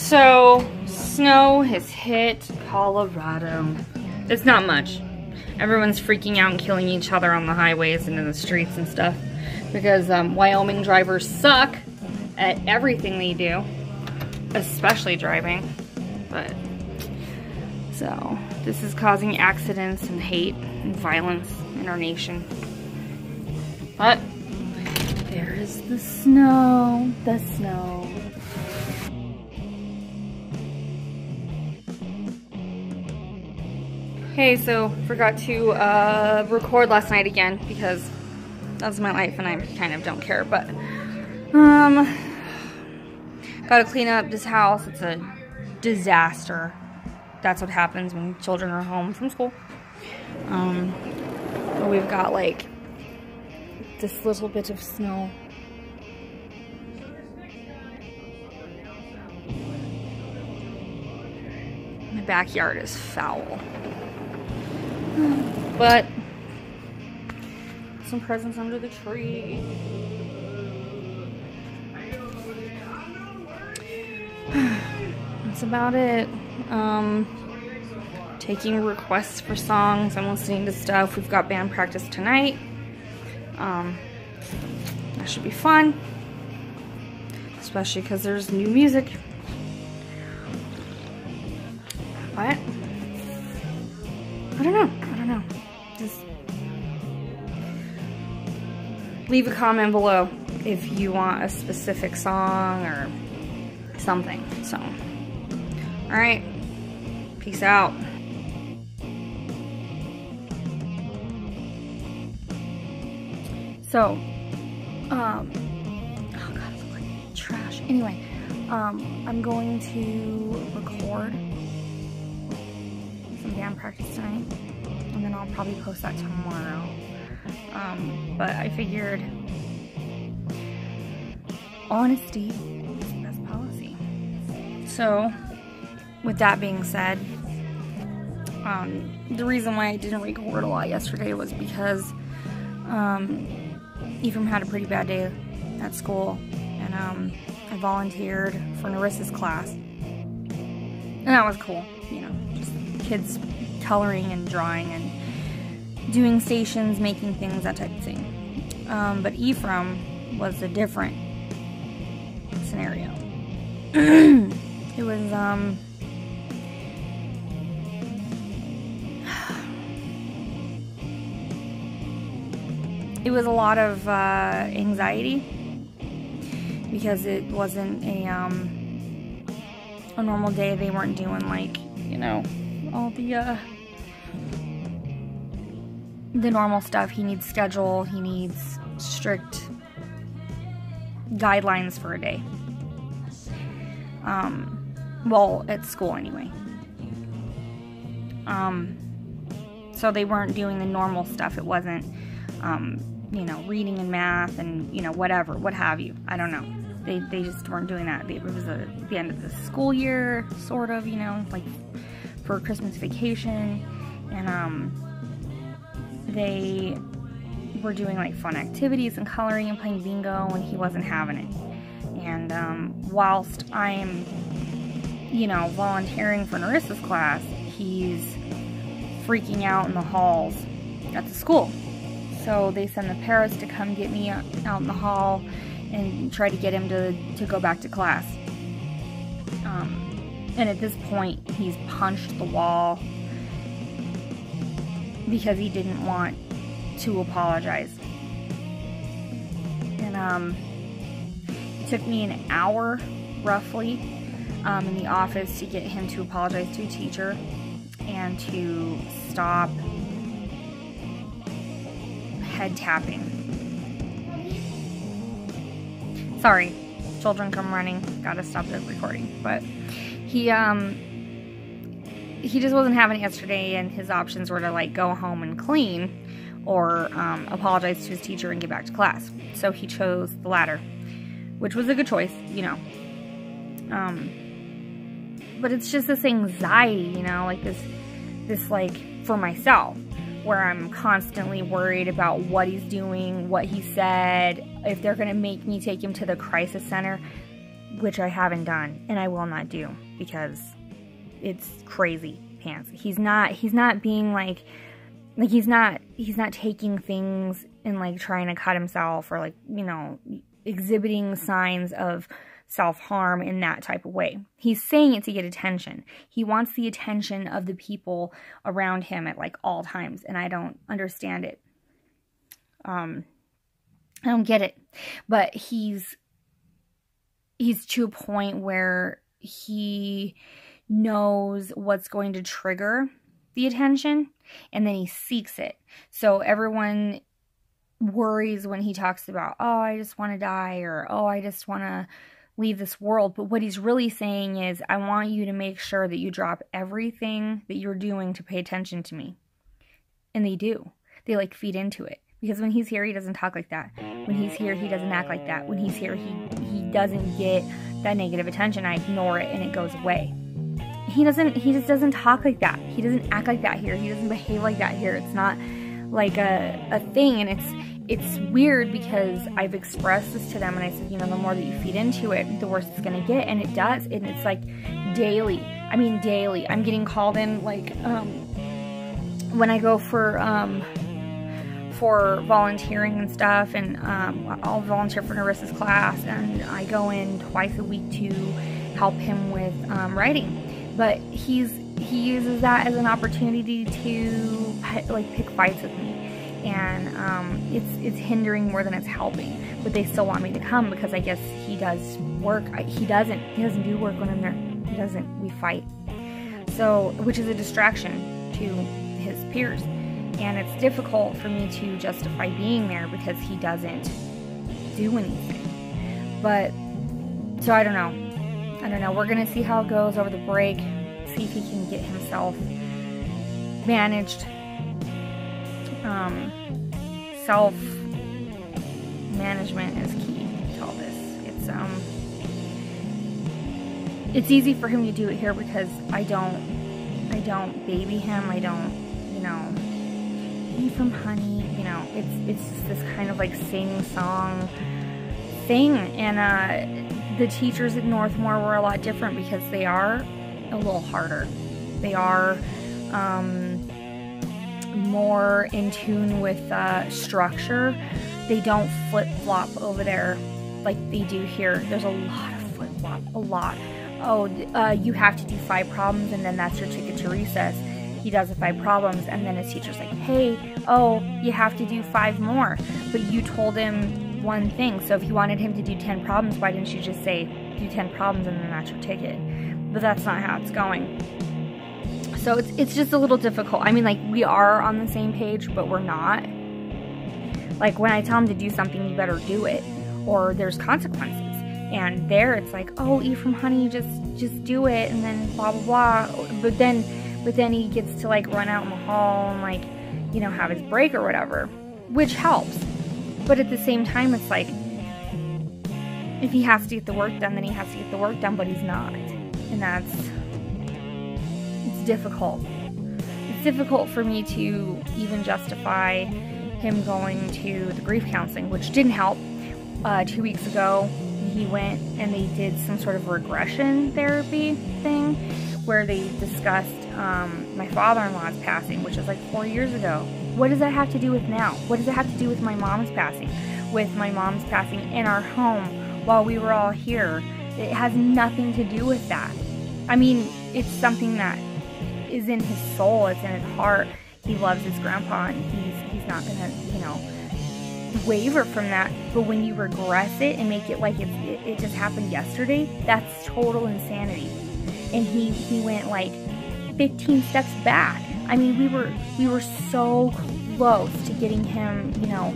So, snow has hit Colorado. It's not much. Everyone's freaking out and killing each other on the highways and in the streets and stuff because Wyoming drivers suck at everything they do, especially driving. But, so, this is causing accidents and hate and violence in our nation. But, there is the snow, Hey, so forgot to record last night again because that's my life and I kind of don't care, but gotta clean up this house. It's a disaster. That's what happens when children are home from school. But we've got like this little bit of snow. My backyard is foul. But some presents under the tree. That's about it. Taking requests for songs. I'm listening to stuff. We've got band practice tonight. That should be fun. Especially because there's new music. What? I don't know. Just leave a comment below if you want a specific song or something. So, alright. Peace out. So, oh god, I look like trash. Anyway, I'm going to record some band practice tonight, and then I'll probably post that tomorrow. But I figured honesty is the best policy. So, with that being said, the reason why I didn't record a lot yesterday was because Ephraim had a pretty bad day at school, and I volunteered for Narissa's class, and that was cool, you know, just kids coloring and drawing and doing stations, making things, that type of thing. But Ephraim was a different scenario. It was it was a lot of anxiety because it wasn't a normal day. They weren't doing, like, you know, all the normal stuff. He needs schedule, he needs strict guidelines for a day. Well, at school anyway. So they weren't doing the normal stuff. It wasn't, you know, reading and math and, you know, whatever, what have you. I don't know. They just weren't doing that. It was the end of the school year, sort of, you know, like for Christmas vacation. And, they were doing like fun activities and coloring and playing bingo, and he wasn't having it. And whilst I'm, you know, volunteering for Narissa's class, he's freaking out in the halls at the school. So they send the paras to come get me out in the hall and try to get him to go back to class. And at this point, he's punched the wall because he didn't want to apologize. And it took me an hour, roughly, in the office to get him to apologize to a teacher and to stop head tapping. Sorry, children come running. Gotta stop the recording. But he just wasn't having it yesterday, and his options were to, like, go home and clean or apologize to his teacher and get back to class. So he chose the latter, which was a good choice, you know. But it's just this anxiety, you know, like this like, for myself, where I'm constantly worried about what he's doing, what he said, if they're gonna make me take him to the crisis center. which I haven't done, and I will not do, because it's crazy pants. He's not being like he's not taking things and like trying to cut himself, or like, you know, exhibiting signs of self-harm in that type of way. He's saying it to get attention. He wants the attention of the people around him at like all times, and I don't understand it. I don't get it. But he's to a point where he knows what's going to trigger the attention, and then he seeks it. So everyone worries when he talks about, oh, I just want to die, or oh, I just want to leave this world. But what he's really saying is, I want you to make sure that you drop everything that you're doing to pay attention to me. And they do. They like feed into it. Because when he's here, he doesn't talk like that. When he's here, he doesn't act like that. When he's here, he doesn't get that negative attention. I ignore it and it goes away. He just doesn't talk like that. He doesn't act like that here. He doesn't behave like that here. It's not like a thing, and it's weird, because I've expressed this to them, and I said, you know, the more that you feed into it, the worse it's gonna get, and it does, and it's like daily. I mean, daily. I'm getting called in, like, when I go for volunteering and stuff, and I'll volunteer for Narissa's class, and I go in twice a week to help him with writing. But he uses that as an opportunity to like pick fights with me, and it's hindering more than it's helping. But they still want me to come, because I guess he does work. He doesn't do work when I'm there. He doesn't. We fight. So, which is a distraction to his peers, and it's difficult for me to justify being there because he doesn't do anything. But so I don't know. We're going to see how it goes over the break. See if he can get himself managed. Self-management is key to all this. It's easy for him to do it here, because I don't baby him. I don't, you know, eat from honey. You know, it's just this kind of like sing-song thing. And the teachers at Northmore were a lot different, because they are a little harder. They are more in tune with structure. They don't flip-flop over there like they do here. There's a lot of flip-flop, a lot. Oh, you have to do 5 problems, and then that's your ticket to recess. He does the 5 problems, and then his teacher's like, hey, oh, you have to do 5 more. But you told him one thing. So if you wanted him to do 10 problems, why didn't you just say, do 10 problems and then that's your ticket? But that's not how it's going. So it's just a little difficult. I mean, like, we are on the same page, but we're not. Like, when I tell him to do something, you better do it, or there's consequences. And there it's like, oh, eat from honey, just do it, and then blah blah blah. But then he gets to like run out in the hall and like, you know, have his break or whatever, which helps. But at the same time, it's like, if he has to get the work done, then he has to get the work done, but he's not. And it's difficult. It's difficult for me to even justify him going to the grief counseling, which didn't help. 2 weeks ago, he went and they did some sort of regression therapy thing where they discussed my father-in-law's passing, which is like 4 years ago. What does that have to do with now? What does it have to do with my mom's passing? With my mom's passing in our home while we were all here? It has nothing to do with that. I mean, it's something that is in his soul, it's in his heart. He loves his grandpa, and he's not gonna, you know, waver from that. But when you regress it and make it like it just happened yesterday, that's total insanity. And he went like 15 steps back. I mean, we were so close to getting him, you know,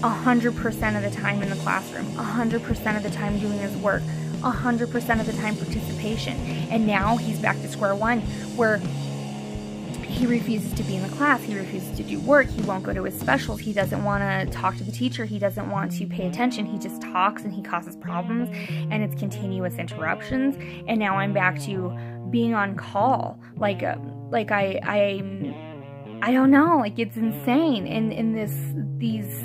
100% of the time in the classroom, 100% of the time doing his work, 100% of the time participation. And now he's back to square one, where he refuses to be in the class, he refuses to do work, he won't go to his specials, he doesn't want to talk to the teacher, he doesn't want to pay attention, he just talks and he causes problems, and it's continuous interruptions. And now I'm back to being on call, like I don't know, like, it's insane. And these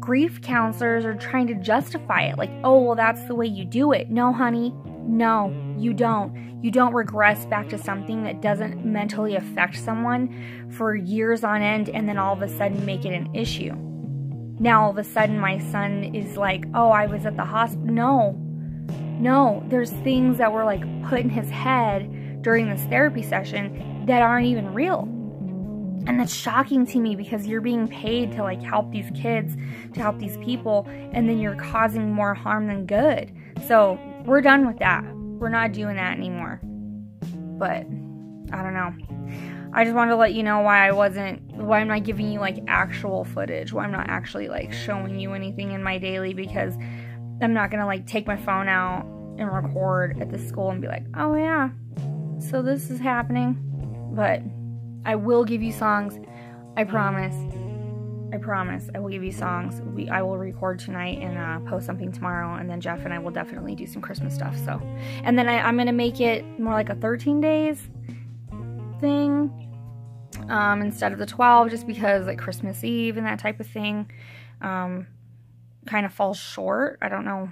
grief counselors are trying to justify it. Like, oh, well, that's the way you do it. No, honey. No, you don't. You don't regress back to something that doesn't mentally affect someone for years on end and then all of a sudden make it an issue. Now, all of a sudden, my son is like, oh, I was at the hospital. No, there's things that were like put in his head during this therapy session that aren't even real. And that's shocking to me because you're being paid to like help these kids, to help these people, and then you're causing more harm than good. So we're done with that. We're not doing that anymore. But I don't know. I just wanted to let you know why I'm not giving you like actual footage, why I'm not actually like showing you anything in my daily, because I'm not gonna like take my phone out and record at the school and be like, oh yeah, so this is happening. But I will give you songs. I promise. I will give you songs. I will record tonight and post something tomorrow, and then Jeff and I will definitely do some Christmas stuff. So, and then I'm gonna make it more like a 13 days thing instead of the 12, just because like Christmas Eve and that type of thing kind of falls short. I don't know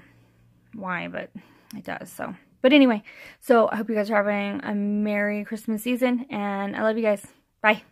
why, but it does. So, but anyway, so I hope you guys are having a Merry Christmas season, and I love you guys. Bye.